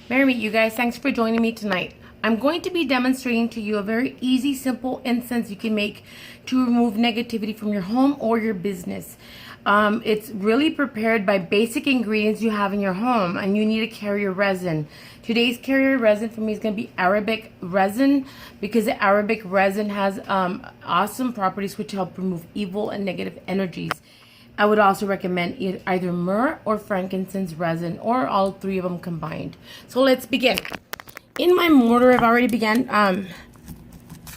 Merry meet you guys. Thanks for joining me tonight. I'm going to be demonstrating to you a very easy, simple incense you can make to remove negativity from your home or your business. It's really prepared by basic ingredients you have in your home, and you need a carrier resin. Today's carrier resin for me is going to be Arabic resin, because the Arabic resin has awesome properties which help remove evil and negative energies. I would also recommend either myrrh or frankincense resin, or all three of them combined. So let's begin. In my mortar, I've already began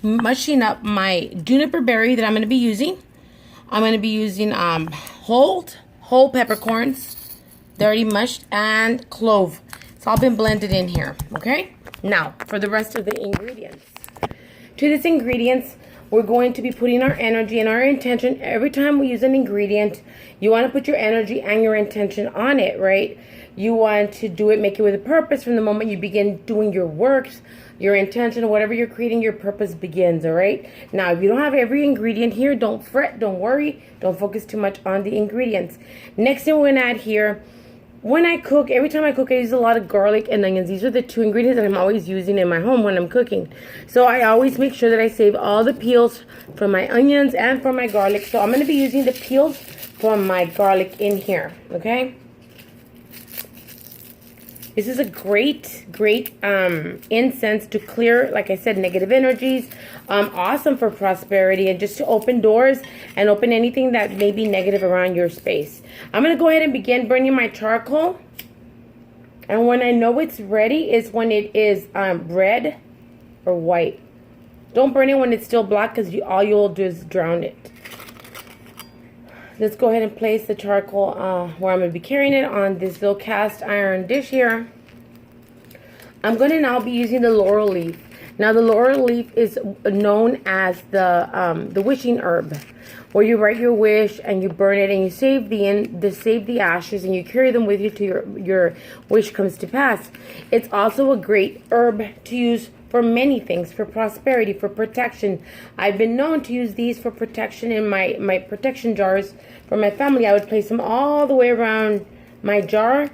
mushing up my juniper berry that I'm going to be using. I'm going to be using whole peppercorns, they're already mushed, and clove. It's all been blended in here, okay? Now, for the rest of the ingredients. To this ingredients, we're going to be putting our energy and our intention. Every time we use an ingredient, you want to put your energy and your intention on it, right? You want to do it, make it with a purpose. From the moment you begin doing your works, your intention, whatever you're creating, your purpose begins, all right? Now, if you don't have every ingredient here, don't fret, don't worry, don't focus too much on the ingredients. Next thing we're going to add here, when I cook, every time I cook, I use a lot of garlic and onions. These are the two ingredients that I'm always using in my home when I'm cooking. So I always make sure that I save all the peels from my onions and from my garlic. So I'm going to be using the peels from my garlic in here, okay? This is a great incense to clear, like I said, negative energies. Awesome for prosperity and just to open doors and open anything that may be negative around your space. I'm going to go ahead and begin burning my charcoal. And when I know it's ready is when it is red or white. Don't burn it when it's still black, because all you'll do is drown it. Let's go ahead and place the charcoal where I'm going to be carrying it on this little cast iron dish here. I'm going to now be using the laurel leaf. Now, the laurel leaf is known as the wishing herb, where you write your wish and you burn it and you save the ashes and you carry them with you to your wish comes to pass. It's also a great herb to use for many things, for prosperity, for protection. I've been known to use these for protection in my protection jars for my family. I would place them all the way around my jar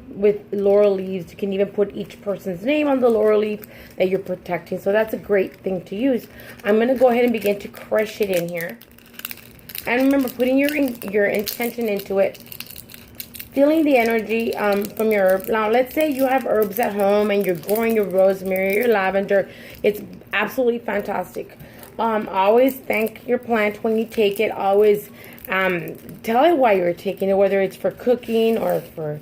with laurel leaves. You can even put each person's name on the laurel leaf that you're protecting. So that's a great thing to use. I'm going to go ahead and begin to crush it in here. And remember, putting your intention into it. Feeling the energy from your herb. Now, let's say you have herbs at home and you're growing your rosemary, your lavender. It's absolutely fantastic. Always thank your plant when you take it. Always tell it why you're taking it, whether it's for cooking or for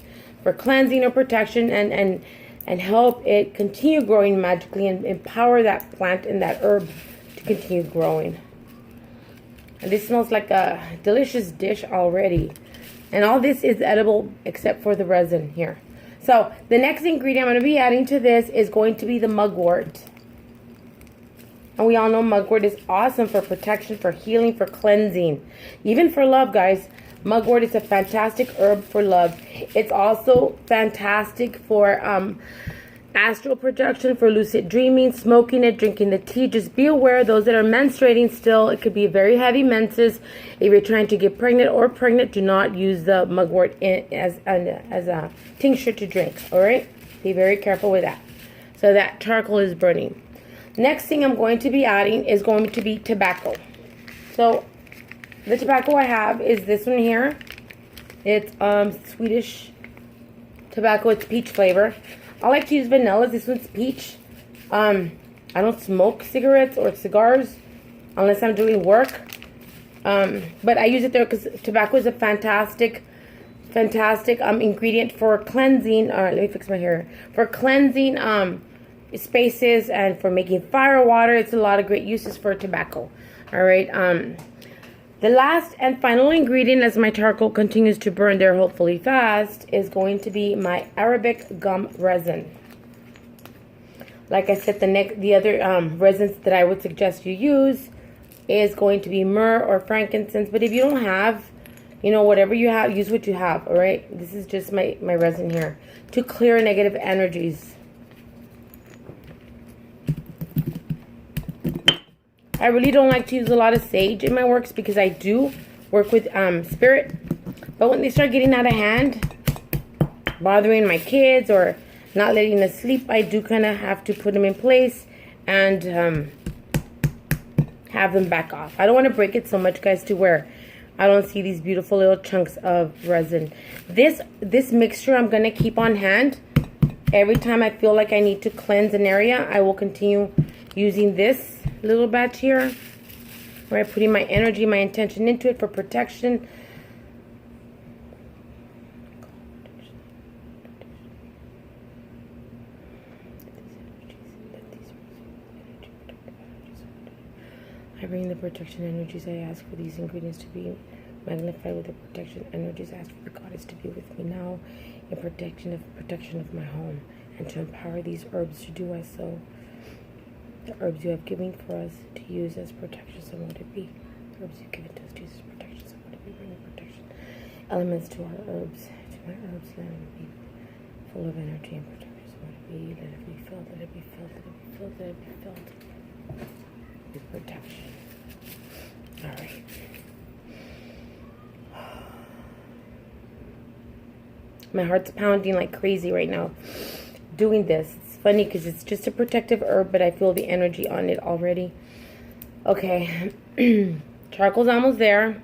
cleansing or protection, and help it continue growing magically and empower that plant and that herb to continue growing. And this smells like a delicious dish already. And all this is edible except for the resin here. So the next ingredient I'm going to be adding to this is going to be the mugwort. And we all know mugwort is awesome for protection, for healing, for cleansing. Even for love, guys. Mugwort is a fantastic herb for love. It's also fantastic for astral projection, for lucid dreaming, smoking it, drinking the tea. Just be aware, those that are menstruating still, it could be very heavy menses. If you're trying to get pregnant, do not use the mugwort as a tincture to drink, all right? Be very careful with that. So that charcoal is burning. Next thing I'm going to be adding is going to be tobacco. So the tobacco I have is this one here. It's Swedish tobacco. It's peach flavor. I like to use vanilla. This one's peach. I don't smoke cigarettes or cigars unless I'm doing work. But I use it there because tobacco is a fantastic ingredient for cleansing. Let me fix my hair. For cleansing spaces and for making fire water. It's a lot of great uses for tobacco. All right. The last and final ingredient, as my charcoal continues to burn there hopefully fast, is going to be my Arabic gum resin. Like I said, the other resins that I would suggest you use is going to be myrrh or frankincense. But if you don't have, whatever you have, use what you have, all right? This is just my resin here to clear negative energies. I really don't like to use a lot of sage in my works because I do work with spirit. But when they start getting out of hand, bothering my kids or not letting us sleep, I do kind of have to put them in place and have them back off. I don't want to break it so much, guys, to where I don't see these beautiful little chunks of resin. This mixture I'm going to keep on hand. Every time I feel like I need to cleanse an area, I will continue using this little batch here. Right, putting my energy, my intention into it for protection. I bring the protection energies. I ask for these ingredients to be magnified with the protection energies. I ask for the goddess to be with me now in protection of my home, and to empower these herbs to do as so. The herbs you have given for us to use as protection, so let it be. The herbs you've given to us to use as protection, so let it be. Bringing protection elements to our herbs, to my herbs. Let it be full of energy and protection, so let it be. Let it be filled. Let it be filled. Let it be filled. Let it be filled with protection. All right. My heart's pounding like crazy right now doing this. It's funny because it's just a protective herb, but I feel the energy on it already. Okay. Charcoal's almost there.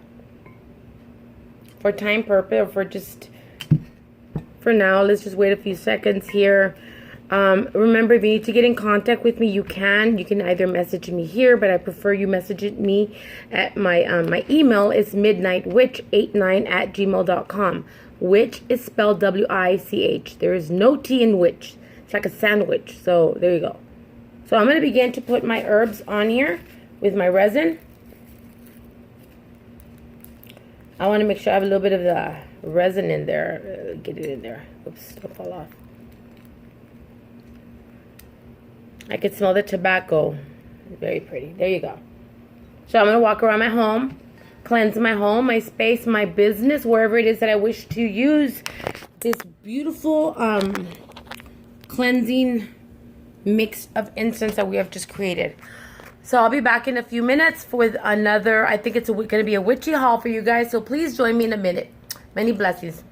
For time purpose, or for now, let's just wait a few seconds here. Remember, if you need to get in contact with me, you can either message me here, but I prefer you message me at my email is midnightwitch89@gmail.com. Witch is spelled W-I-C-H. There is no T in witch. It's like a sandwich. So there you go. So I'm going to begin to put my herbs on here with my resin. I want to make sure I have a little bit of the resin in there. Get it in there. Oops, don't fall off. I can smell the tobacco. Very pretty. There you go. So I'm going to walk around my home, cleanse my home, my space, my business, wherever it is that I wish to use this beautiful cleansing mix of incense that we have just created. So I'll be back in a few minutes with another, I think it's going to be a witchy haul for you guys. So please join me in a minute. Many blessings.